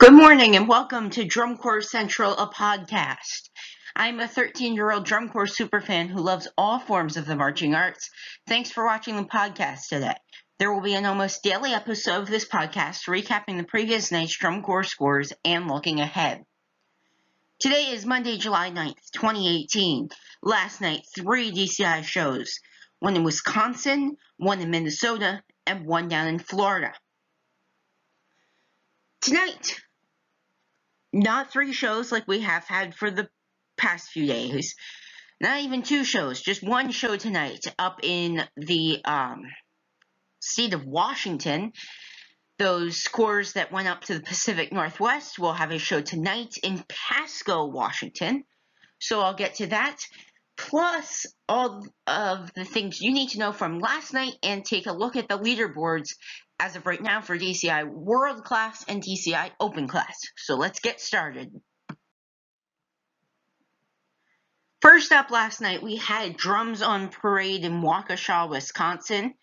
Good morning and welcome to Drum Corps Central, a podcast. I'm a 13-year-old drum corps superfan who loves all forms of the marching arts. Thanks for watching the podcast today. There will be an almost daily episode of this podcast recapping the previous night's drum corps scores and looking ahead. Today is Monday, July 9th, 2018. Last night, 3 DCI shows. One in Wisconsin, one in Minnesota, and one down in Florida. Tonight, not 3 shows like we have had for the past few days. Not even 2 shows, just 1 show tonight up in the state of Washington. Those corps that went up to the Pacific Northwest will have a show tonight in Pasco, Washington. So I'll get to that, plus all of the things you need to know from last night and take a look at the leaderboards as of right now for DCI World Class and DCI Open Class. So let's get started. First up last night, we had Drums on Parade in Waukesha, Wisconsin.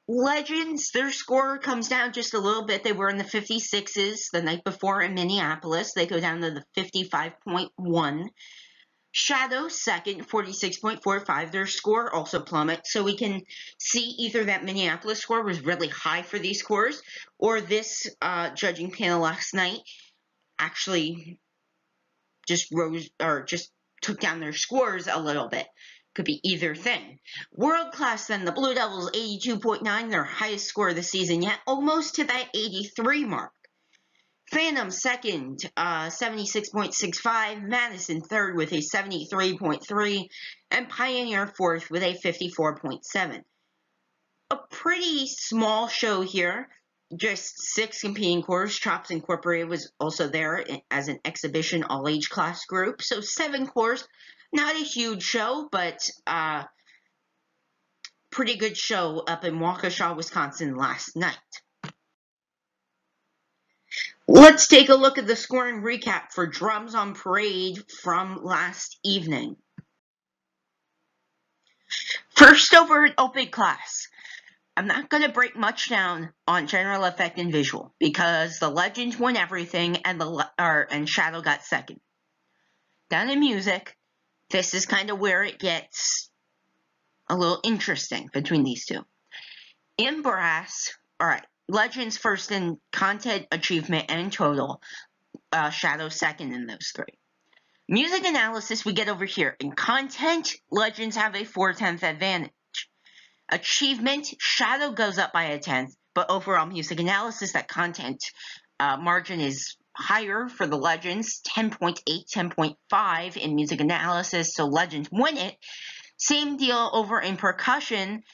Legends, their score comes down just a little bit. They were in the 56s the night before in Minneapolis. They go down to the 55.1. Shadow, second, 46.45. Their score also plummets, so we can see either that Minneapolis score was really high for these corps, or this judging panel last night actually just rose or just took down their scores a little bit. Could be either thing. World Class, then, the Blue Devils, 82.9, their highest score of the season yet, almost to that 83 mark. Phantom second, 76.65, Madison third with a 73.3, and Pioneer fourth with a 54.7. A pretty small show here, just 6 competing corps. Chops Incorporated was also there as an exhibition all-age class group, so 7 corps. Not a huge show, but pretty good show up in Waukesha, Wisconsin last night. Let's take a look at the scoring recap for Drums on Parade from last evening. First over at Open Class. I'm not going to break much down on general effect and visual because the Legends won everything and Shadow got second. Down in music, this is kind of where it gets a little interesting between these two. In brass, alright, Legends first in content, achievement, and total. Shadow second in those 3. Music analysis we get over here. In content, Legends have a 4/10 advantage. Achievement, Shadow goes up by a 10th, but overall music analysis, that content margin is higher for the Legends, 10.8, 10.5 in music analysis, so Legends win it. Same deal over in percussion.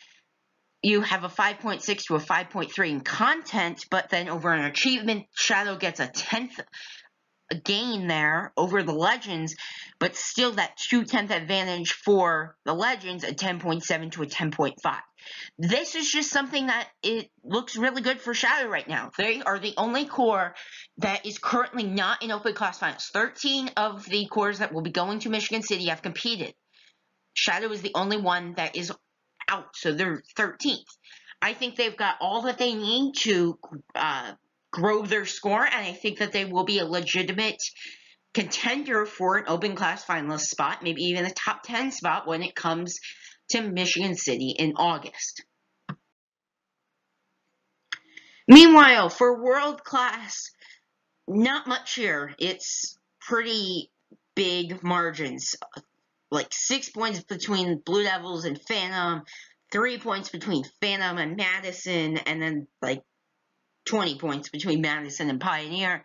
You have a 5.6 to a 5.3 in content, but then over in achievement, Shadow gets a 10th gain there over the Legends, but still that 2/10 advantage for the Legends, a 10.7 to a 10.5. This is just something that it looks really good for Shadow right now. They are the only corps that is currently not in Open Class Finals. 13 of the corps that will be going to Michigan City have competed. Shadow is the only one that is out, so they're 13th. I think they've got all that they need to grow their score, and I think that they will be a legitimate contender for an Open Class finalist spot, maybe even a top 10 spot when it comes to Michigan City in August. Meanwhile, for World Class, not much here. It's pretty big margins. Like 6 points between Blue Devils and Phantom, 3 points between Phantom and Madison, and then like 20 points between Madison and Pioneer.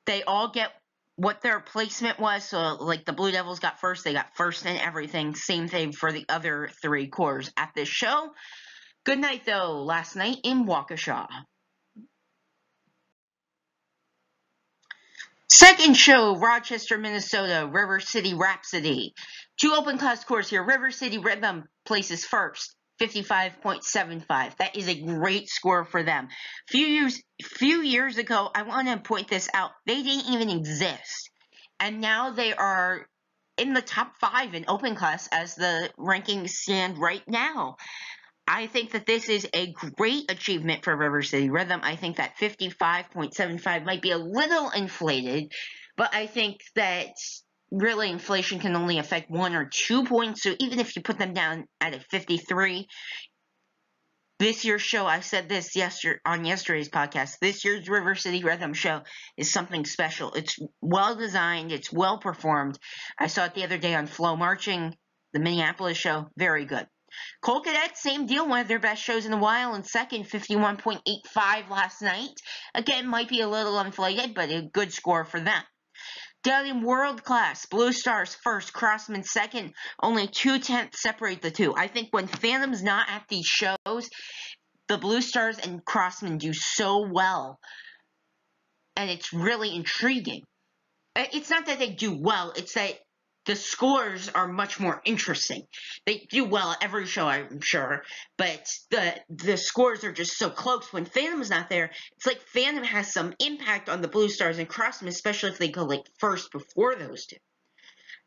They all get what their placement was, so like the Blue Devils got first, they got first in everything. Same thing for the other 3 corps at this show. Good night though, last night in Waukesha. Second show, Rochester, Minnesota, River City Rhapsody. 2 Open Class corps here. River City Rhythm places first, 55.75. That is a great score for them. Few years ago, I want to point this out, they didn't even exist. And now they are in the top 5 in Open Class as the rankings stand right now. I think that this is a great achievement for River City Rhythm. I think that 55.75 might be a little inflated, but I think that really inflation can only affect 1 or 2 points. So even if you put them down at a 53, this year's show, I said this on yesterday's podcast, this year's River City Rhythm show is something special. It's well designed. It's well performed. I saw it the other day on Flow Marching, the Minneapolis show. Very good. Coal Cadets, same deal. One of their best shows in a while. In second, 51.85 last night. Again, might be a little inflated, but a good score for them. Down in World Class, Blue Stars first, Crossman second. Only 0.2 separate the two. I think when Phantom's not at these shows, the Blue Stars and Crossman do so well. And it's really intriguing. It's not that they do well, it's that the scores are much more interesting. They do well at every show, I'm sure, but the scores are just so close. When Phantom's not there, it's like Phantom has some impact on the Blue Stars and Crossman, especially if they go like first before those two.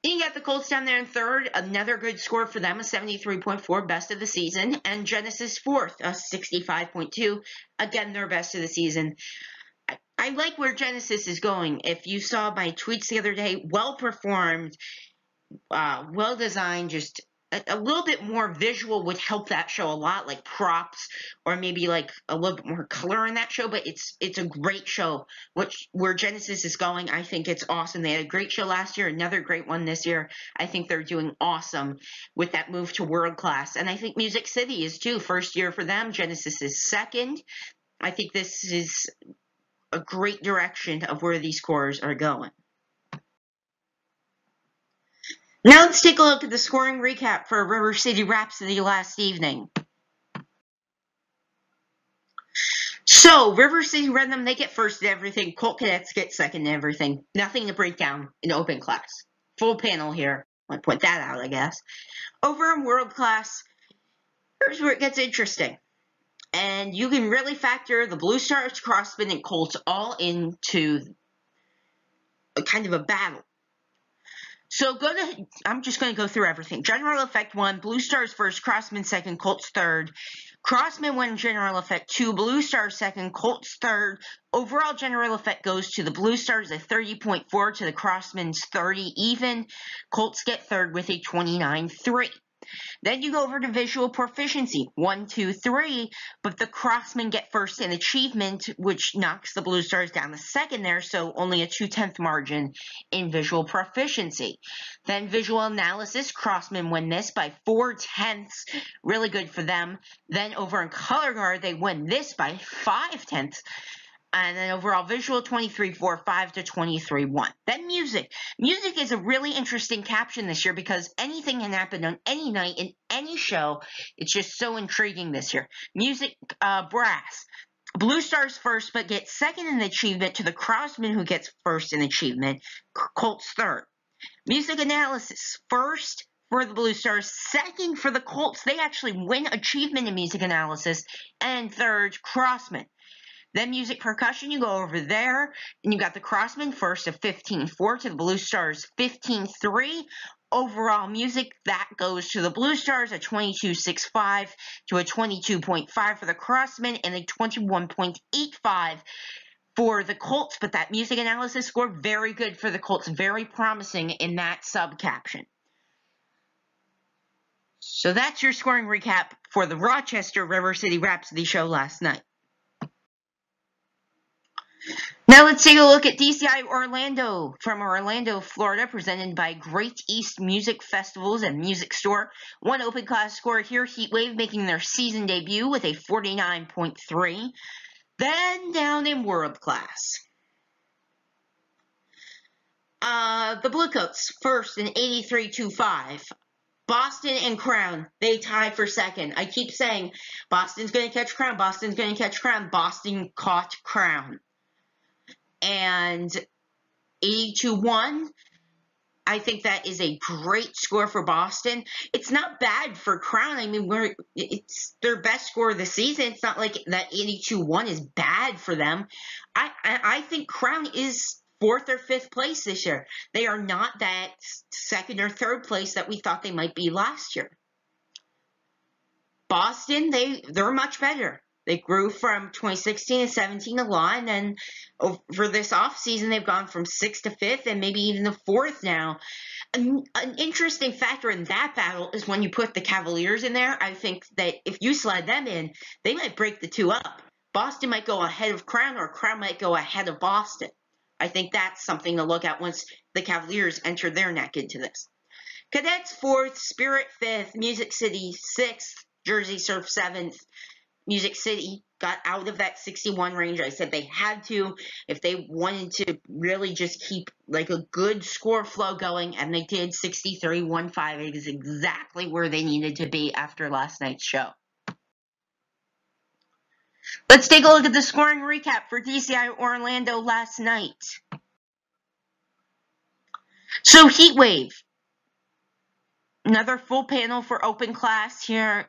Then you got the Colts down there in third, another good score for them, a 73.4, best of the season, and Genesis fourth, a 65.2, again their best of the season. I like where Genesis is going. If you saw my tweets the other day, well performed, well designed, just a little bit more visual would help that show a lot, like props or maybe like a little bit more color in that show. But it's a great show. Where Genesis is going, I think it's awesome. They had a great show last year, another great one this year. I think they're doing awesome with that move to World Class. And I think Music City is too. First year for them. Genesis is second. I think this is a great direction of where these scores are going. Now let's take a look at the scoring recap for River City Rhapsody last evening. So, River City Rhythm, they get first in everything. Colt Cadets get second in everything. Nothing to break down in open class. Full panel here. I'll point that out, I guess. Over in World Class, here's where it gets interesting. And you can really factor the Blue Stars, Crossman, and Colts all into a kind of a battle. So I'm just going to go through everything. General Effect 1, Blue Stars first, Crossman second, Colts third. Crossman won General Effect 2, Blue Stars second, Colts third. Overall General Effect goes to the Blue Stars at 30.4 to the Crossman's 30 even. Colts get third with a 29.3. Then you go over to Visual Proficiency, 1, 2, 3, but the Crossmen get first in Achievement, which knocks the Blue Stars down to second there, so only a 0.2 margin in Visual Proficiency. Then Visual Analysis, Crossmen win this by 0.4, really good for them. Then over in Color Guard, they win this by 0.5. And then overall visual, 23.45 to 23.1. Then music. Music is a really interesting caption this year because anything can happen on any night in any show. It's just so intriguing this year. Music, brass. Blue Stars first, but gets second in achievement to the Crossman, who gets first in achievement. Colts third. Music analysis. First for the Blue Stars, second for the Colts. They actually win achievement in music analysis. And third, Crossman. Then music percussion, you go over there, and you got the Crossman first at 15.4 to the Blue Stars 15.3. Overall music, that goes to the Blue Stars at 22.65 to a 22.5 for the Crossman and a 21.85 for the Colts. But that music analysis score, very good for the Colts, very promising in that sub-caption. So that's your scoring recap for the Rochester River City Rhapsody show last night. Now let's take a look at DCI Orlando from Orlando, Florida, presented by Great East Music Festivals and Music Store. One open class score here, Heatwave making their season debut with a 49.3. Then down in World Class, the Bluecoats first in 83.25. Boston and Crown, they tie for second. I keep saying Boston's going to catch Crown, Boston's going to catch Crown. Boston caught Crown. And 82.1, I think that is a great score for Boston. It's not bad for Crown. I mean, it's their best score of the season. It's not like that 82.1 is bad for them. I think Crown is 4th or 5th place this year. They are not that 2nd or 3rd place that we thought they might be last year. Boston, they're much better. They grew from 2016 to 17 a lot, and then over this offseason, they've gone from 6th to 5th and maybe even the 4th now. An interesting factor in that battle is when you put the Cavaliers in there. I think that if you slide them in, they might break the two up. Boston might go ahead of Crown, or Crown might go ahead of Boston. I think that's something to look at once the Cavaliers enter their neck into this. Cadets 4th, Spirit 5th, Music City 6th, Jersey Surf 7th. Music City got out of that 61 range. I said they had to if they wanted to really just keep like a good score flow going, and they did. 63-15 is exactly where they needed to be after last night's show. Let's take a look at the scoring recap for DCI Orlando last night. So Heat Wave, another full panel for open class here.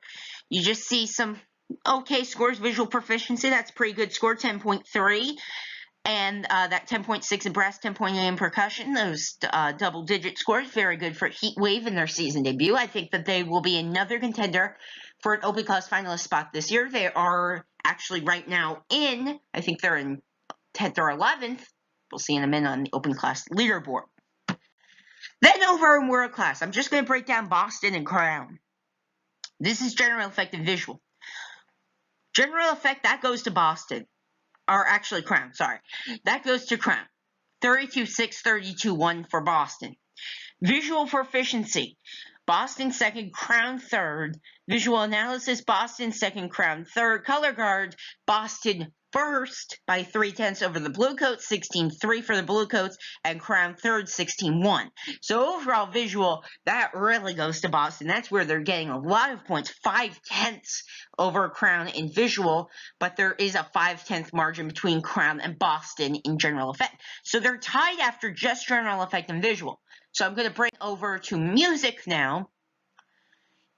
You just see some okay scores. Visual proficiency, that's pretty good score, 10.3. And that 10.6 in brass, 10.8 in percussion. Those double-digit scores, very good for Heat Wave in their season debut. I think that they will be another contender for an open class finalist spot this year. They are actually right now I think they're in 10th or 11th. We'll see in a minute on the open class leaderboard. Then over in world class, I'm just going to break down Boston and Crown. This is general effect and visual. General effect, that goes to Boston. Or actually Crown, sorry. That goes to Crown. 32-6, 32-1 for Boston. Visual proficiency. Boston 2nd, Crown 3rd. Visual analysis, Boston 2nd, Crown 3rd. Color guard, Boston 1st by 0.3 over the Bluecoats, 16-3 for the Bluecoats, and Crown 3rd, 16-1. So overall visual, that really goes to Boston. That's where they're getting a lot of points, 0.5 over Crown in visual, but there is a 0.5 margin between Crown and Boston in general effect. So they're tied after just general effect and visual. So I'm going to bring over to music now.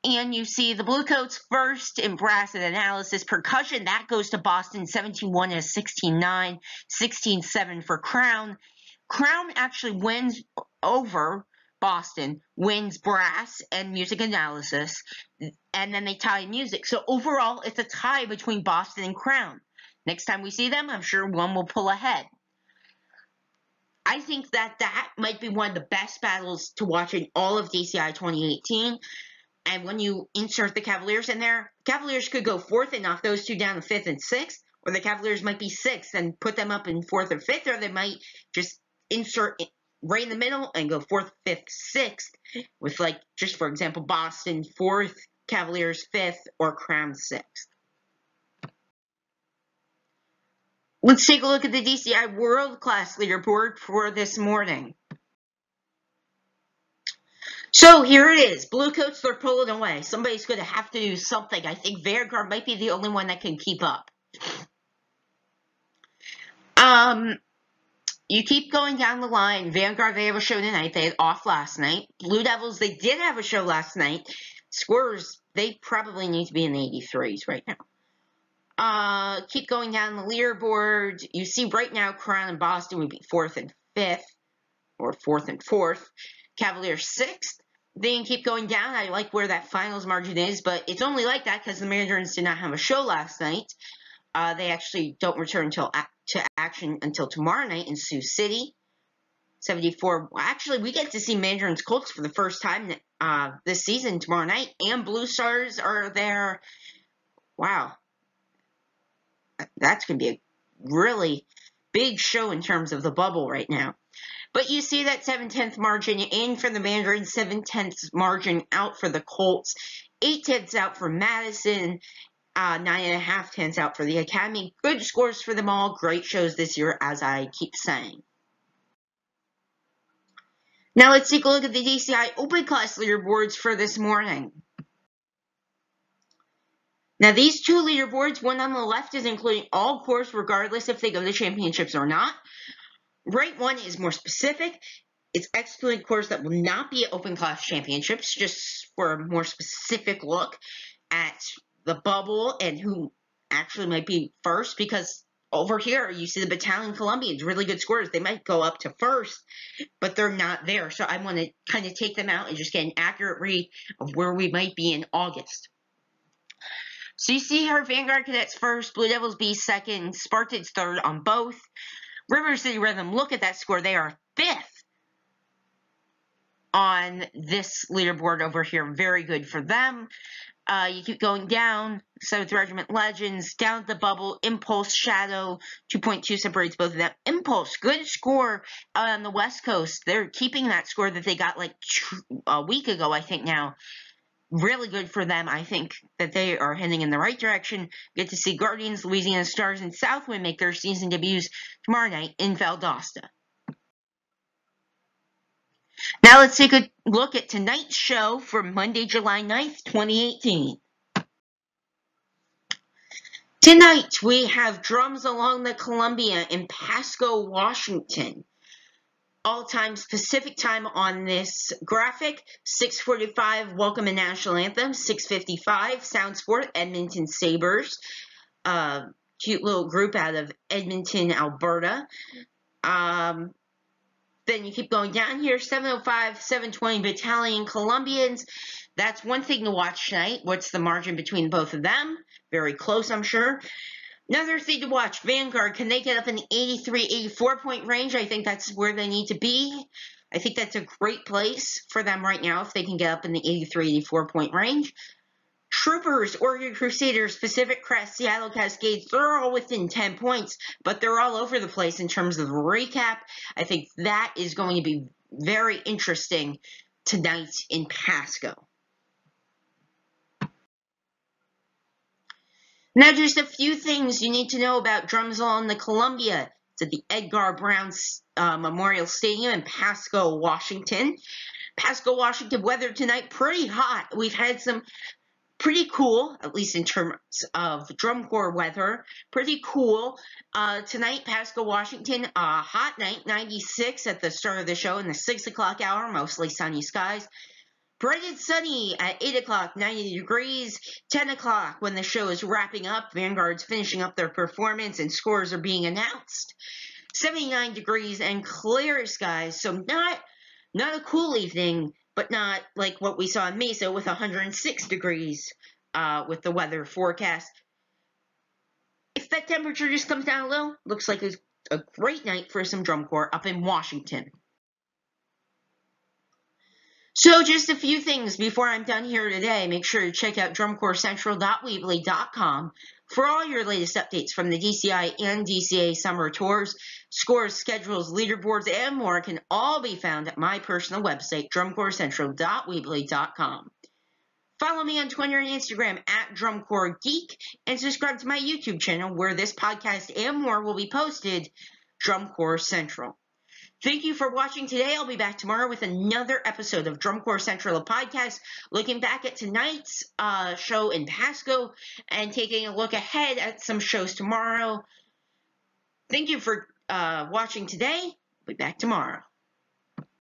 And you see the Bluecoats first in brass and analysis. Percussion, that goes to Boston, 17-1 and 16-9, 16-7 for Crown. Crown actually wins over Boston, wins brass and music analysis, and then they tie music. So overall, it's a tie between Boston and Crown. Next time we see them, I'm sure one will pull ahead. I think that might be one of the best battles to watch in all of DCI 2018. And when you insert the Cavaliers in there, Cavaliers could go 4th and knock those two down to 5th and 6th, or the Cavaliers might be 6th and put them up in 4th or 5th, or they might just insert it right in the middle and go 4th, 5th, 6th, with, like, just for example, Boston 4th, Cavaliers 5th, or Crown 6th. Let's take a look at the DCI World Class Leaderboard for this morning. So here it is. Bluecoats, they're pulling away. Somebody's going to have to do something. I think Vanguard might be the only one that can keep up. You keep going down the line. Vanguard, they have a show tonight. They had off last night. Blue Devils, they did have a show last night. Scorers, they probably need to be in the 83s right now. Keep going down the leaderboard. You see right now Crown and Boston would be 4th and 5th, or 4th and 4th. Cavaliers 6th. Then keep going down. I like where that finals margin is, but it's only like that because the Mandarins did not have a show last night. They actually don't return to action until tomorrow night in Sioux City. 74. Actually, we get to see Mandarins Colts for the first time this season tomorrow night, and Blue Stars are there. Wow. That's going to be a really big show in terms of the bubble right now. But you see that 7/10 margin in for the Mandarins, 7/10 margin out for the Colts, 8/10 out for Madison, 9.5 out for the Academy. Good scores for them all. Great shows this year, as I keep saying. Now let's take a look at the DCI Open Class leaderboards for this morning. Now these two leaderboards, one on the left is including all cores regardless if they go to championships or not. Right one is more specific. It's excluding cores that will not be at open class championships, just for a more specific look at the bubble and who actually might be first, because over here you see the Battalion Columbians, really good scores. They might go up to first, but they're not there. So I want to kind of take them out and just get an accurate read of where we might be in August. So you see her Vanguard Cadets first, Blue Devils B second, Spartans third on both. River City Rhythm, look at that score. They are 5th on this leaderboard over here. Very good for them. You keep going down. 7th Regiment Legends, down at the bubble. Impulse, Shadow, 2.2 separates both of them. Impulse, good score on the West Coast. They're keeping that score that they got like a week ago, I think now. Really good for them. I think that they are heading in the right direction. Get to see Guardians, Louisiana Stars, and Southwind make their season debuts tomorrow night in Valdosta. Now let's take a look at tonight's show for Monday, July 9th, 2018. Tonight we have Drums Along the Columbia in Pasco, Washington. All times Pacific time on this graphic. 6:45 Welcome and National Anthem. 6:55 Sound Sport Edmonton Sabres. Cute little group out of Edmonton, Alberta. Then you keep going down here. 7:05 7:20 Battalion Columbians. That's one thing to watch tonight. What's the margin between both of them? Very close, I'm sure. Another thing to watch, Vanguard, can they get up in the 83, 84 point range? I think that's where they need to be. I think that's a great place for them right now if they can get up in the 83, 84 point range. Troopers, Oregon Crusaders, Pacific Crest, Seattle Cascades, they're all within 10 points, but they're all over the place in terms of the recap. I think that is going to be very interesting tonight in Pasco. Now, just a few things you need to know about Drums Along the Columbia. It's at the Edgar Brown Memorial Stadium in Pasco, Washington. Pasco, Washington, weather tonight, pretty hot. We've had some pretty cool, at least in terms of drum corps weather, pretty cool. Tonight, Pasco, Washington, a hot night, 96 at the start of the show in the 6 o'clock hour, mostly sunny skies. Bright and sunny at 8 o'clock, 90 degrees. 10 o'clock when the show is wrapping up. Vanguard's finishing up their performance and scores are being announced. 79 degrees and clear skies. So not a cool evening, but not like what we saw in Mesa with 106 degrees with the weather forecast. If that temperature just comes down a little, looks like it's a great night for some drum corps up in Washington. So just a few things before I'm done here today. Make sure to check out drumcorpscentral.weebly.com for all your latest updates from the DCI and DCA summer tours. Scores, schedules, leaderboards, and more can all be found at my personal website, drumcorpscentral.weebly.com. Follow me on Twitter and Instagram at DrumCorpsGeek, and subscribe to my YouTube channel where this podcast and more will be posted, Drum Corps Central. Thank you for watching today. I'll be back tomorrow with another episode of Drum Corps Central, a podcast looking back at tonight's show in Pasco and taking a look ahead at some shows tomorrow. Thank you for watching today. I'll be back tomorrow.